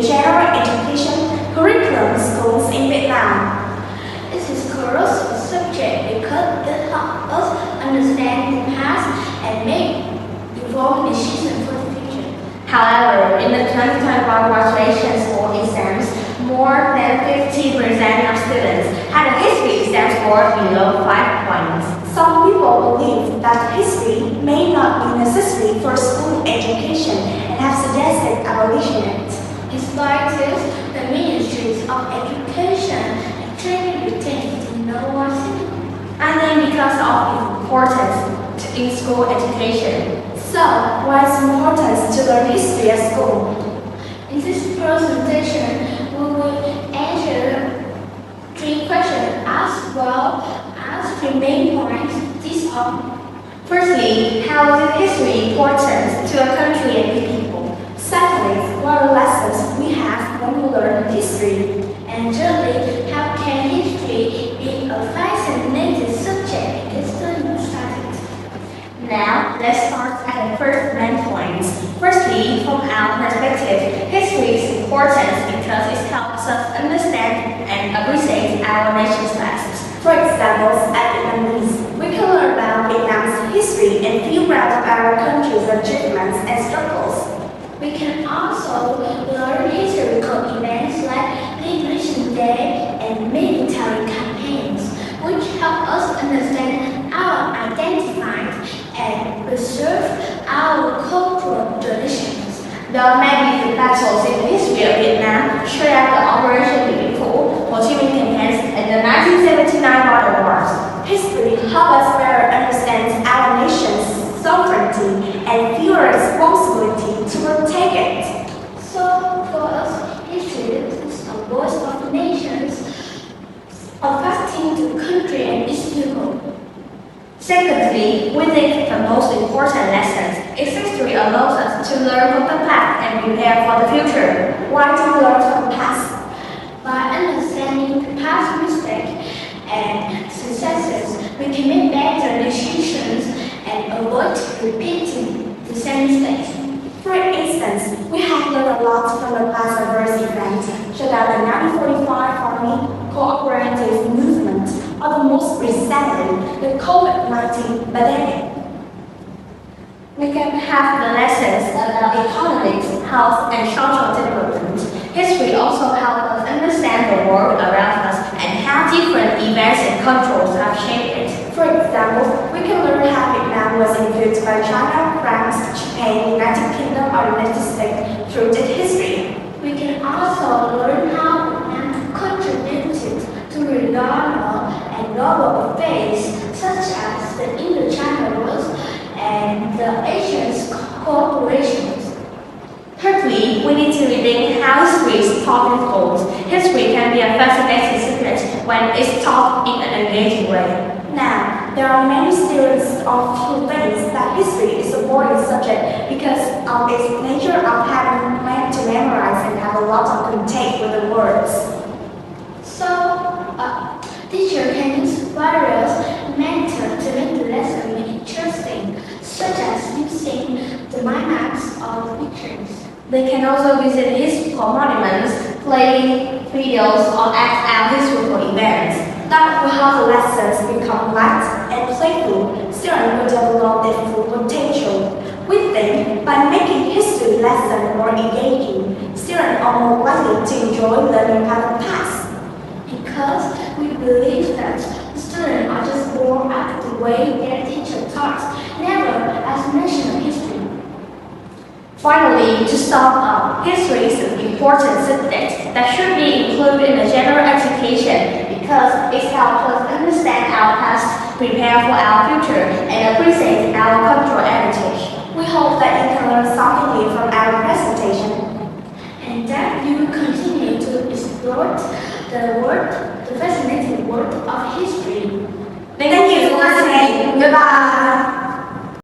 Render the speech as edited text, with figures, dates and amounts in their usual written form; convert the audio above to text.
the general education curriculum schools in Vietnam. It is close subject because it helps us understand the past and make informed decisions for the future. However, in the 2021 graduation school exams, more than 50% of students had a history exam score below 5 points. Some people believe that history may not be necessary for school education and have suggested abolishing it. Despite this, the ministries of education and training retain to know what's I think because of its importance in school education. So, why is it important to learn history at school? In this presentation, we will answer 3 questions as well as 3 main points. These are: Firstly, how is history important to a country and people? Secondly, what are lessons we have when we learn history? And thirdly, how can history be a fascinating subject in student studies? Now, let's start at the first main point. Firstly, from our perspective, history is important because it helps us understand and appreciate our nation's past. For example, at Vietnamese, we can learn about Vietnam's history and feel proud of our country's achievements and struggles. We can also learn historical events like Liberation Day and military campaigns, which help us understand our identity and preserve our cultural traditions. There may be the battles in the history of Vietnam, such as the Operation Điện Biên Phủ, Ho Chi Minh campaigns, and the 1979 border wars. History helps us better understand our nation's sovereignty and feel a responsibility to protect it. So, for us, history is a voice of the nations, affecting the country and its people. Secondly, we think the most important lessons is history allows us to learn from the past and prepare for the future. Why do we learn from the past? By understanding the past mistakes and successes, we can make better decisions and avoid repeating the same mistakes. For instance, we have learned a lot from the past adverse events, such as the 1945 Army Cooperative Movement, or the most recently, the COVID-19 pandemic. We can have the lessons about economics, health, and social development. History also helps us understand the world around us and how different events and controls have shaped it. For example, we can learn how Vietnam was influenced by China, France, Japan, United Kingdom, or United States through its history. We can also learn how Vietnam contributed to regional and global affairs, such as the Indo-China Wars and the Asian cooperations. Thirdly, we need to rethink how history is taught in schools. History can be a fascinating subject when it's taught in an engaging way. Now, there are many students who think that history is a boring subject because of its nature of having to memorize and have a lot of contact with the words. So, teacher can use various methods to make the lesson interesting, such as using the mind maps or pictures. They can also visit historical monuments, play videos, or act out historical events. That will help the lessons become light and playful. Students will develop their full potential. We think by making history lesson more engaging, students are more likely to enjoy learning about the past. Because we believe that students are just born after the way their teacher taught, never as national history. Finally, to sum up, history is an important subject that should be included in the general education because it helps us understand our past, prepare for our future, and appreciate our cultural heritage. We hope that you can learn something new from our presentation and that you will continue to explore the fascinating world of history.